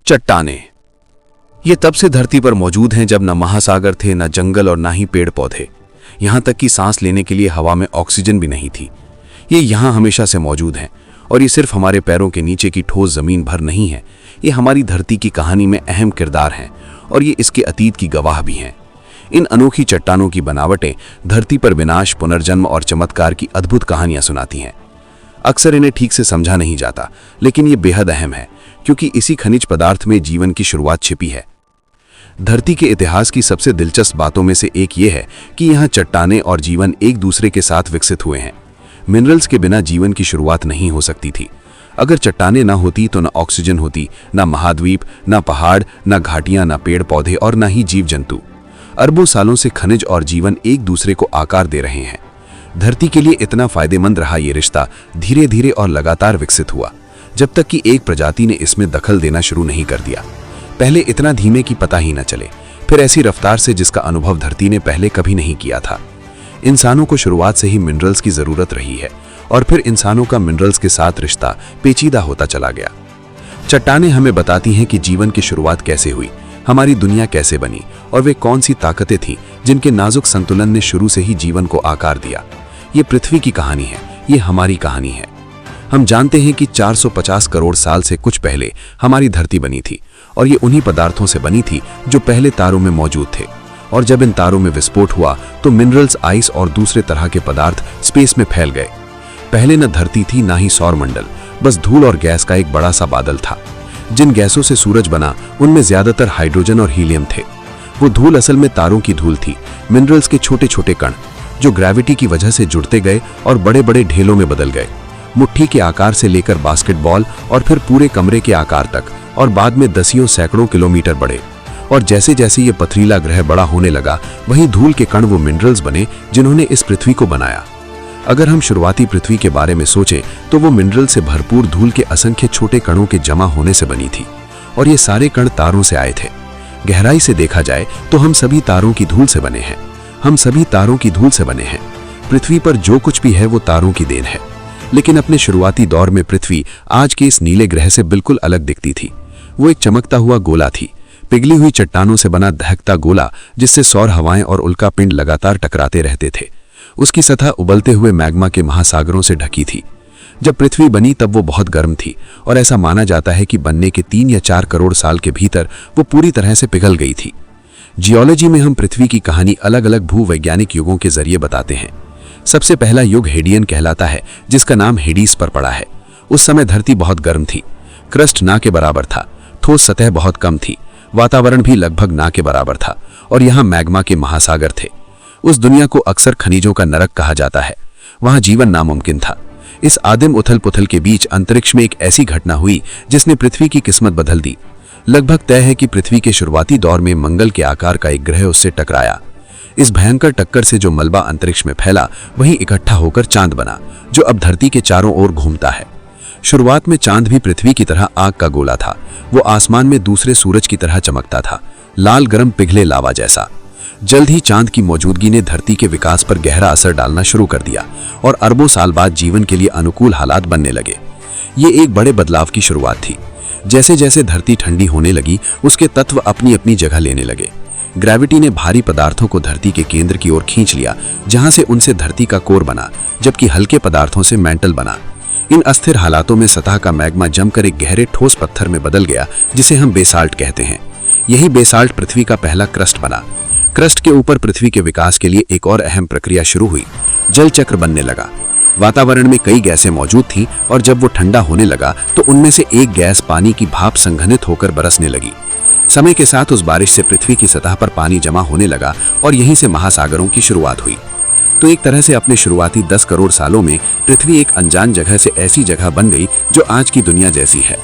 चट्टानें ये तब से धरती पर मौजूद हैं जब न महासागर थे, न जंगल और न ही पेड़ पौधे। यहां तक कि सांस लेने के लिए हवा में ऑक्सीजन भी नहीं थी। ये यहां हमेशा से मौजूद हैं और ये सिर्फ हमारे पैरों के नीचे की ठोस जमीन भर नहीं है, ये हमारी धरती की कहानी में अहम किरदार हैं और ये इसके अतीत की गवाह भी हैं। इन अनोखी चट्टानों की बनावटें धरती पर विनाश, पुनर्जन्म और चमत्कार की अद्भुत कहानियां सुनाती हैं। अक्सर इन्हें ठीक से समझा नहीं जाता, लेकिन ये बेहद अहम है क्योंकि इसी खनिज पदार्थ में जीवन की शुरुआत छिपी है। धरती के इतिहास की सबसे दिलचस्प बातों में से एक ये है कि यहाँ चट्टानें और जीवन एक दूसरे के साथ विकसित हुए हैं। मिनरल्स के बिना जीवन की शुरुआत नहीं हो सकती थी। अगर चट्टानें ना होती तो न ऑक्सीजन होती, न महाद्वीप, न पहाड़, न घाटियां, न पेड़ पौधे और न ही जीव जंतु। अरबों सालों से खनिज और जीवन एक दूसरे को आकार दे रहे हैं। धरती के लिए इतना फायदेमंद रहा ये रिश्ता धीरे धीरे और लगातार विकसित हुआ, जब तक कि एक प्रजाति ने इसमें दखल देना शुरू नहीं कर दिया। पहले इतना धीमे कि पता ही न चले, फिर ऐसी रफ्तार से जिसका अनुभव धरती ने पहले कभी नहीं किया था। इंसानों को शुरुआत से ही मिनरल्स की जरूरत रही है और फिर इंसानों का मिनरल्स के साथ रिश्ता पेचीदा होता चला गया। चट्टानें हमें बताती हैं कि जीवन की शुरुआत कैसे हुई, हमारी दुनिया कैसे बनी और वे कौन सी ताकतें थीं जिनके नाजुक संतुलन ने शुरू से ही जीवन को आकार दिया। ये पृथ्वी की कहानी है, ये हमारी कहानी है। हम जानते हैं कि 450 करोड़ साल से कुछ पहले हमारी धरती बनी थी और ये उन्हीं पदार्थों से बनी थी जो पहले तारों में मौजूद थे। और जब इन तारों में विस्फोट हुआ तो मिनरल्स, आइस और दूसरे तरह के पदार्थ स्पेस में फैल गए। पहले न धरती थी, ना ही सौर मंडल, बस धूल और गैस का एक बड़ा सा बादल था। जिन गैसों से सूरज बना उनमें ज्यादातर हाइड्रोजन और हीलियम थे। वो धूल असल में तारों की धूल थी, मिनरल्स के छोटे छोटे कण जो ग्रेविटी की वजह से जुड़ते गए और बड़े बड़े ढेलों में बदल गए। मुट्ठी के आकार से लेकर बास्केटबॉल और फिर पूरे कमरे के आकार तक, और बाद में दसियों सैकड़ों किलोमीटर बढ़े। और जैसे जैसे ये पथरीला ग्रह बड़ा होने लगा, वहीं धूल के कण वो मिनरल्स बने जिन्होंने इस पृथ्वी को बनाया। अगर हम शुरुआती पृथ्वी के बारे में सोचें तो वो मिनरल से भरपूर धूल के असंख्य छोटे कणों के जमा होने से बनी थी और ये सारे कण तारों से आए थे। गहराई से देखा जाए तो हम सभी तारों की धूल से बने हैं। हम सभी तारों की धूल से बने हैं। पृथ्वी पर जो कुछ भी है वो तारों की देन है। लेकिन अपने शुरुआती दौर में पृथ्वी आज के इस नीले ग्रह से बिल्कुल अलग दिखती थी। वो एक चमकता हुआ गोला थी, पिघली हुई चट्टानों से बना दहकता गोला जिससे सौर हवाएं और उल्का पिंड लगातार टकराते रहते थे। उसकी सतह उबलते हुए मैग्मा के महासागरों से ढकी थी। जब पृथ्वी बनी तब वो बहुत गर्म थी और ऐसा माना जाता है कि बनने के 3 या 4 करोड़ साल के भीतर वो पूरी तरह से पिघल गई थी। जियोलॉजी में हम पृथ्वी की कहानी अलग अलग भूवैज्ञानिक युगों के जरिए बताते हैं। सबसे पहला युग हेडियन कहलाता है, जिसका नाम हेडीस पर पड़ा है। उस समय धरती बहुत गर्म थी, क्रस्ट ना के बराबर था, ठोस सतह बहुत कम थी, वातावरण भी लगभग ना के बराबर था और यहाँ मैग्मा के महासागर थे। उस दुनिया को अक्सर खनिजों का नरक कहा जाता है। वहाँ जीवन नामुमकिन था। इस आदिम उथल पुथल के बीच अंतरिक्ष में एक ऐसी घटना हुई जिसने पृथ्वी की किस्मत बदल दी। लगभग तय है कि पृथ्वी के शुरुआती दौर में मंगल के आकार का एक ग्रह उससे टकराया। इस भयंकर टक्कर से जो मलबा अंतरिक्ष में फैला वहीं इकट्ठा होकर चांद बना, जो अब धरती के चारों ओर घूमता है। शुरुआत में चांद भी पृथ्वी की तरह आग का गोला था। वो आसमान में दूसरे सूरज की तरह चमकता था, लाल गरम पिघले लावा जैसा। जल्द ही चांद की मौजूदगी ने धरती के विकास पर गहरा असर डालना शुरू कर दिया और अरबों साल बाद जीवन के लिए अनुकूल हालात बनने लगे। ये एक बड़े बदलाव की शुरुआत थी। जैसे जैसे धरती ठंडी होने लगी, उसके तत्व अपनी अपनी जगह लेने लगे। ग्रेविटी ने भारी पदार्थों को धरती के केंद्र की ओर खींच लिया, जहां से उनसे धरती का कोर बना, जबकि हल्के पदार्थों से मैंटल बना। इन अस्थिर हालातों में सतह का मैग्मा जमकर एक गहरे ठोस पत्थर में बदल गया, जिसे हम बेसाल्ट कहते हैं। यही बेसाल्ट पृथ्वी का पहला क्रस्ट बना। क्रस्ट के ऊपर पृथ्वी के विकास के लिए एक और अहम प्रक्रिया शुरू हुई। जल चक्र बनने लगा। वातावरण में कई गैसें मौजूद थीं और जब वो ठंडा होने लगा तो उनमें से एक गैस पानी की भाप संघनित होकर बरसने लगी। समय के साथ उस बारिश से पृथ्वी की सतह पर पानी जमा होने लगा और यहीं से महासागरों की शुरुआत हुई। तो एक तरह से अपने शुरुआती 10 करोड़ सालों में पृथ्वी एक अनजान जगह से ऐसी जगह बन गई जो आज की दुनिया जैसी है।